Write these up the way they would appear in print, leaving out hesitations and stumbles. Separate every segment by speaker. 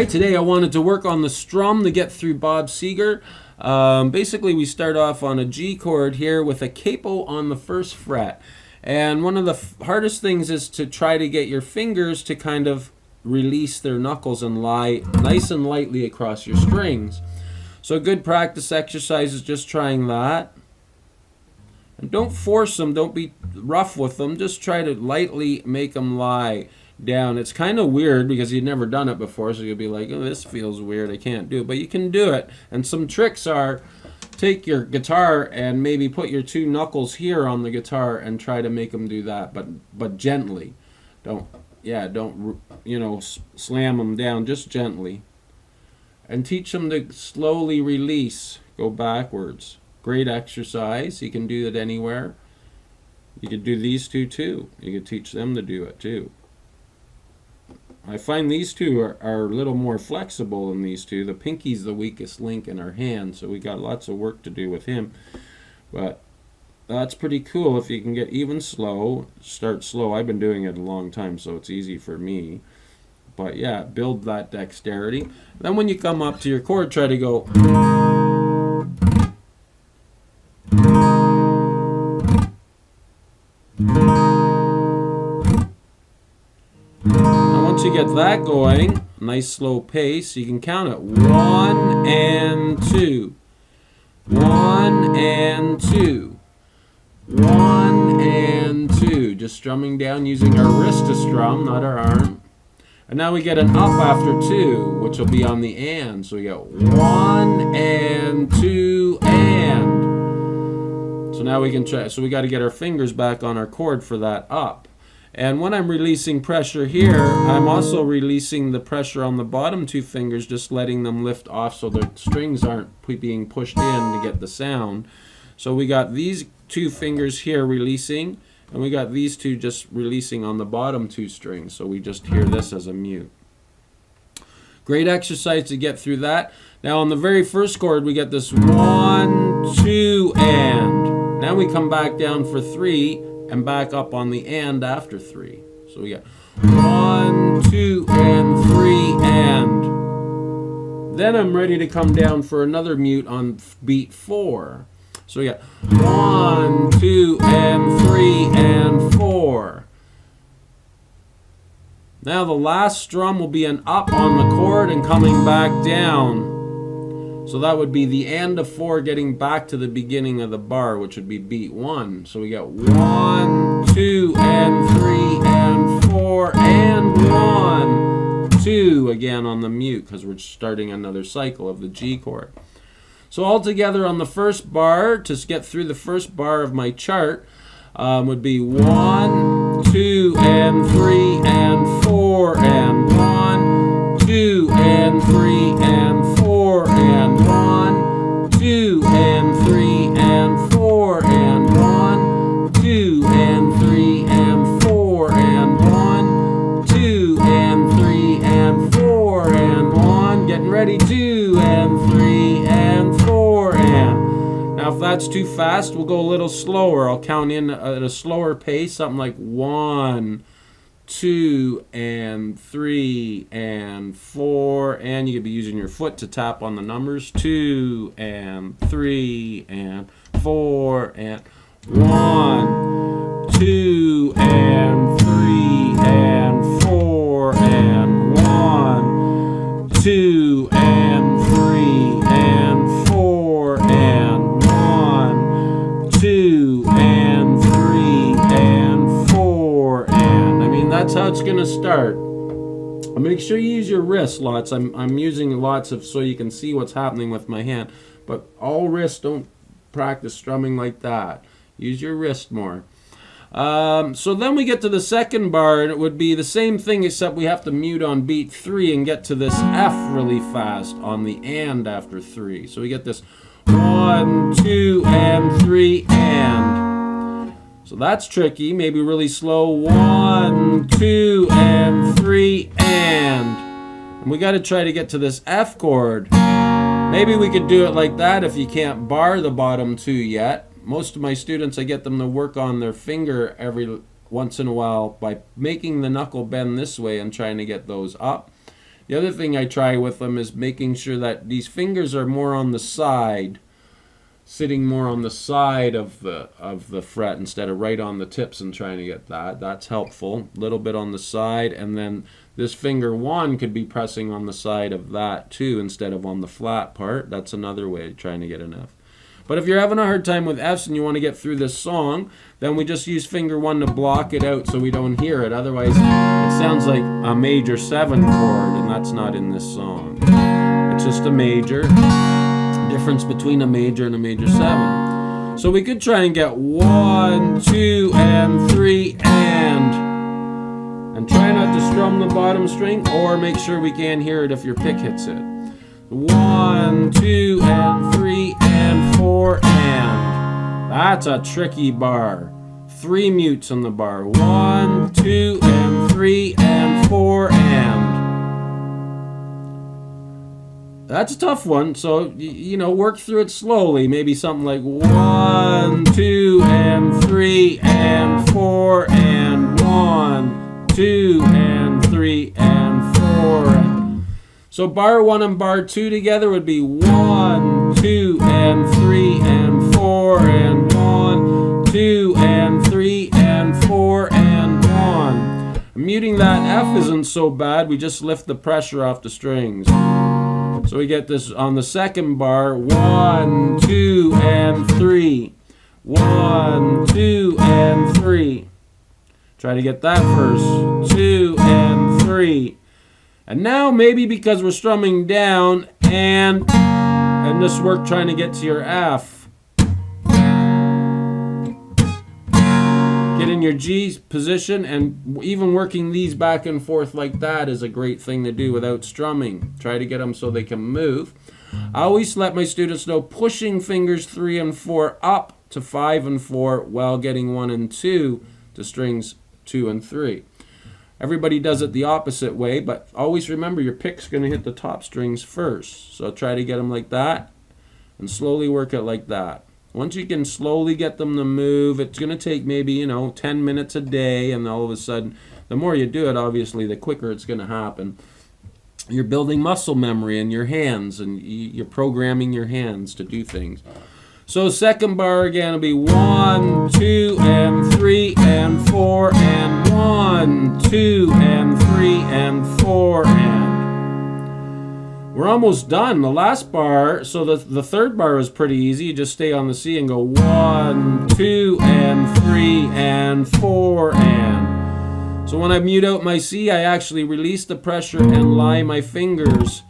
Speaker 1: Alright, today I wanted to work on the strum to get through Bob Seger. Basically we start off on a G chord here with a capo on the first fret. And one of the hardest things is to try to get your fingers to kind of release their knuckles and lie nice and lightly across your strings. So a good practice exercise is just trying that. And don't force them, don't be rough with them, just try to lightly make them lie down. It's kind of weird because you've never done it before, so you'll be like, oh, this feels weird, I can't do it. But you can do it. And some tricks are, take your guitar and maybe put your two knuckles here on the guitar and try to make them do that, but gently. Don't slam them down, just gently. And teach them to slowly release, go backwards. Great exercise. You can do it anywhere. You could do these two too. You could teach them to do it too. I find these two are a little more flexible than these two. The pinky's the weakest link in our hand, so we got lots of work to do with him. But that's pretty cool if you can get even slow. Start slow. I've been doing it a long time, so it's easy for me. But yeah, build that dexterity. Then when you come up to your chord, try to go. Once you get that going, nice slow pace, you can count it. 1 and 2. 1 and 2. 1 and 2. Just strumming down using our wrist to strum, not our arm. And now we get an up after 2, which will be on the and. So we got 1 and 2 and. So now we can try. So we got to get our fingers back on our chord for that up. And when I'm releasing pressure here, I'm also releasing the pressure on the bottom two fingers, just letting them lift off so the strings aren't being pushed in to get the sound. So we got these two fingers here releasing, and we got these two just releasing on the bottom two strings. So we just hear this as a mute. Great exercise to get through that. Now on the very first chord, we get this 1, 2, and. Now we come back down for 3. And back up on the and after 3. So we got 1, 2, and 3, and. Then I'm ready to come down for another mute on beat 4. So we got 1, 2, and 3, and 4. Now the last strum will be an up on the chord and coming back down. So that would be the and of 4 getting back to the beginning of the bar, which would be beat 1. So we got 1, 2, and 3, and 4, and 1, 2 again on the mute because we're starting another cycle of the G chord. So all together on the first bar, to get through the first bar of my chart, would be 1, 2, and 3, and 4, and 1, 2, and 3, and 4, and 1, 2, and 3, and 4, and 1, 2, and 3, and 4, and 1, 2, and 3, and 4, and 1. Getting ready, 2, and 3, and 4, and. Now if that's too fast, we'll go a little slower. I'll count in at a slower pace, something like 1, 2, and 3, and 4, and you could be using your foot to tap on the numbers. 2, and 3, and 4, and 1, 2, and 3, and 4, and 1, 2, and 3, and 4, and 1, 2, and 3, and 4, and. I mean, that's how it's going to start. Make sure you use your wrist lots. I'm using lots of so you can see what's happening with my hand. But all wrist, don't practice strumming like that. Use your wrist more. So then we get to the second bar, and it would be the same thing except we have to mute on beat 3 and get to this F really fast on the and after 3. So we get this 1, 2, and 3, and. So that's tricky. Maybe really slow. 1, 2, and 3, and. And we got to try to get to this F chord. Maybe we could do it like that if you can't bar the bottom two yet. Most of my students, I get them to work on their finger every once in a while by making the knuckle bend this way and trying to get those up. The other thing I try with them is making sure that these fingers are more on the side, sitting more on the side of the fret instead of right on the tips and trying to get that. That's helpful. A little bit on the side, and then this finger 1 could be pressing on the side of that too instead of on the flat part. That's another way of trying to get an F. But if you're having a hard time with Fs and you want to get through this song, then we just use finger 1 to block it out so we don't hear it. Otherwise, it sounds like a major 7 chord, and that's not in this song. It's just a major. Difference between a major and a major 7. So we could try and get 1, 2, and 3, and try not to strum the bottom string, or make sure we can hear it if your pick hits it. 1, 2, and 3, and 4, and. That's a tricky bar. 3 mutes on the bar. 1, 2, and 3, and 4, and. That's a tough one, so, you know, work through it slowly. Maybe something like 1, 2, and 3, and 4, and 1, 2, and 3, and 4, and. So bar 1 and bar 2 together would be 1, 2, and 3, and 4, and 1, 2, and 3, and 4, and 1. Muting that F isn't so bad. We just lift the pressure off the strings. So we get this on the second bar, 1, 2, and 3. 1, 2, and 3. Try to get that first. 2, and 3. And now maybe because we're strumming down and this work trying to get to your F. Get in your G position, and even working these back and forth like that is a great thing to do without strumming. Try to get them so they can move. I always let my students know pushing fingers 3 and 4 up to 5 and 4 while getting 1 and 2 to strings 2 and 3. Everybody does it the opposite way, but always remember your pick's going to hit the top strings first. So try to get them like that and slowly work it like that. Once you can slowly get them to move, it's going to take maybe, 10 minutes a day, and all of a sudden, the more you do it, obviously, the quicker it's going to happen. You're building muscle memory in your hands, and you're programming your hands to do things. So second bar again will be 1, 2, and 3, and 4, and 1, 2, and 3, and 4, and. We're almost done. The last bar, so the third bar is pretty easy. You just stay on the C and go 1, 2, and 3, and 4, and. So when I mute out my C, I actually release the pressure and lie my fingers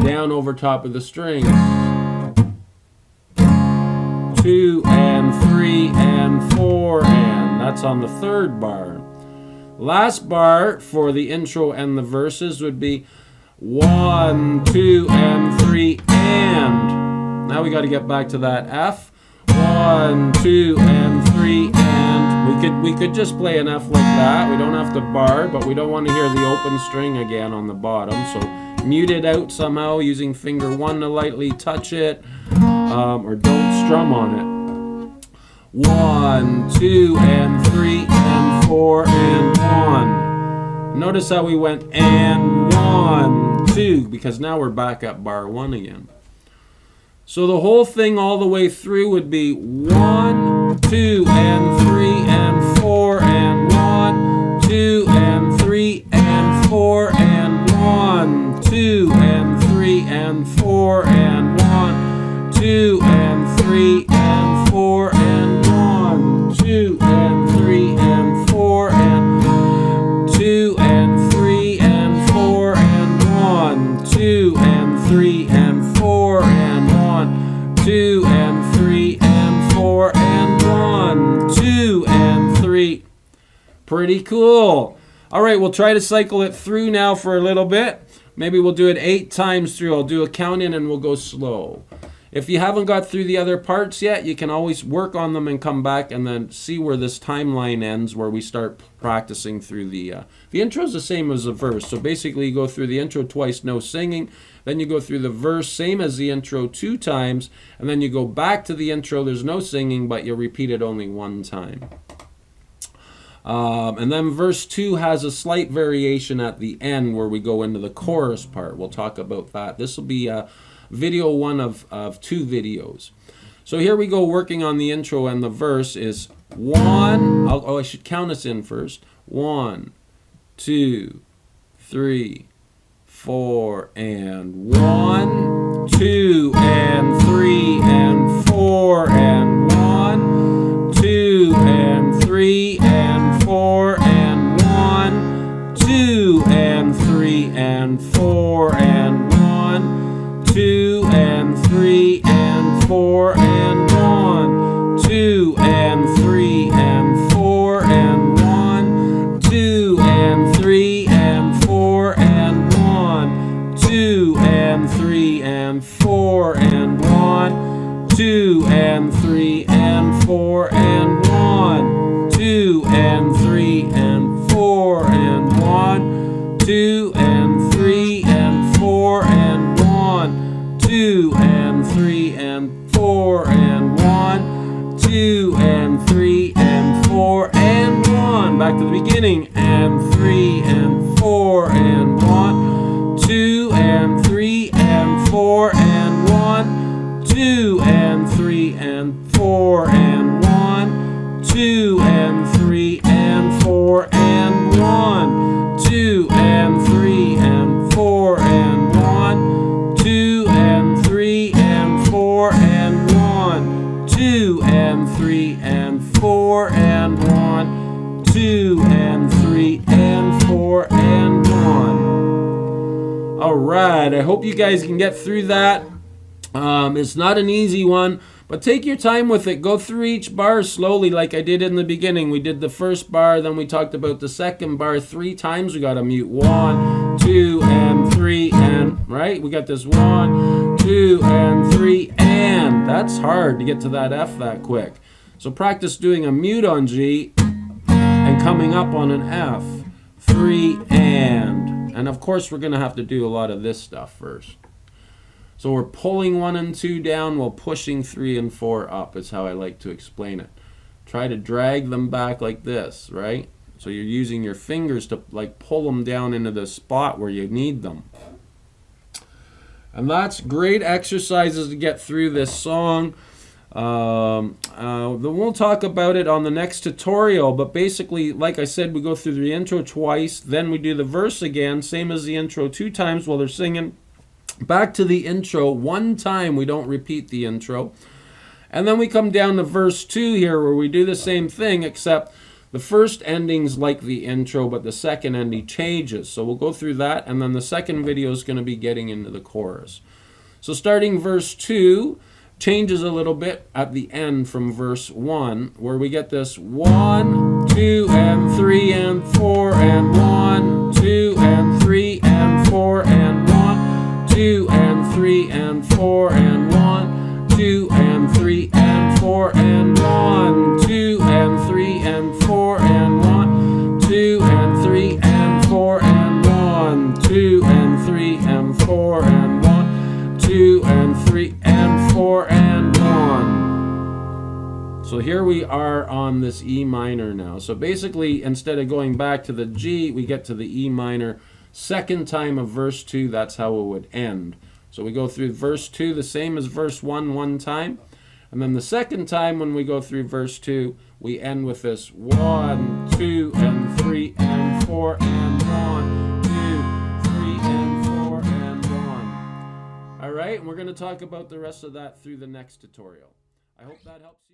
Speaker 1: down over top of the strings. 2, and 3, and 4, and. That's on the third bar. Last bar for the intro and the verses would be 1, 2, and 3, and. Now we got to get back to that F. 1, 2, and 3, and. We could just play an F like that. We don't have to bar, but we don't want to hear the open string again on the bottom. So mute it out somehow using finger 1 to lightly touch it, or don't strum on it. 1, 2, and 3, and 4, and 1. Notice how we went and 1, 2, because now we're back at bar 1 again. So the whole thing all the way through would be 1, 2, and 3, and 4, and 1, 2, and 3, and 4, and 1, 2, and 3, and 4, and 1, 2, and 3, and 4, and 1, 2, and 3, and 4, and 2, and 3, and 4, and 1, 2, and 3, and 4, and 1, 2, and 3, and 4, and 1, 2, and 3. Pretty cool. All right, we'll try to cycle it through now for a little bit. Maybe we'll do it 8 times through. I'll do a count in and we'll go slow. If you haven't got through the other parts yet, you can always work on them and come back and then see where this timeline ends, where we start practicing through the intro is the same as the verse. So basically you go through the intro twice, no singing. Then you go through the verse, same as the intro 2 times. And then you go back to the intro, there's no singing, but you repeat it only 1 time. And then verse 2 has a slight variation at the end where we go into the chorus part. We'll talk about that. This will be video 1 of 2 videos. So here we go, working on the intro, and the verse is 1. I should count us in first. 1, 2, 3, 4, and 1, 2, and 3, and 4, and 1, 2, and 3, and 4, and 1, 2, and 3, and 4, and 1, 2, and 3, and 4, and 1, 2, and 3, and 4, and 1, 2, and 3, and 4, and 1, 2, and 3, and 4, and 1, 2, and 3, and 4, and 1, 2, and 3, and 4, and 1, 2, and 3, and 4, and 1, 2, and 3, and 4, and 1, 2, and 3, and 4, and 1. Back to the beginning. And 3, and 4, and 1, 2, and 3, and 4, and 1, 2, and 3, and 4, and 1, 2, and 3, and 4, and 1, 2, and 3, and 4, and 1, 2, and 3, and 4, and 1, 2, and 3, and 4, and 1, 2, and 3, and 4, and 1. All right, I hope you guys can get through that. It's not an easy one, but take your time with it. Go through each bar slowly like I did in the beginning. We did the first bar, then we talked about the second bar 3 times. We got to mute 1, 2, and 3, and, right? We got this 1, 2, and 3, and. That's hard to get to that F that quick. So practice doing a mute on G and coming up on an F. 3, and. And of course, we're going to have to do a lot of this stuff first. So we're pulling 1 and 2 down while pushing 3 and 4 up is how I like to explain it. Try to drag them back like this, right? So you're using your fingers to like pull them down into the spot where you need them. And that's great exercises to get through this song. We'll talk about it on the next tutorial, but basically, like I said, we go through the intro twice, then we do the verse again, same as the intro 2 times while they're singing. Back to the intro 1 time, we don't repeat the intro. And then we come down to verse 2 here where we do the same thing, except the first ending's like the intro, but the second ending changes. So we'll go through that, and then the second video is going to be getting into the chorus. So starting verse 2 changes a little bit at the end from verse 1, where we get this 1, 2, and 3, and 4, and 1, 2, and 3, and 4, and 1, 2, and 3, and 4, and 1, 2, and 3, and 4, and 1, 2, and 3, and 4, and 1, 2, and 3, and 4, and 1, 2, and 3, and 4, and 1, 2, and 3, and 4, and 1. So here we are on this E minor now. So basically, instead of going back to the G, we get to the E minor. Second time of verse 2, that's how it would end. So we go through verse 2 the same as verse 1 time. And then the second time when we go through verse 2, we end with this 1, 2, and 3, and 4, and 1, 2, 3, and 4, and 1. All right, and we're going to talk about the rest of that through the next tutorial. I hope that helps you.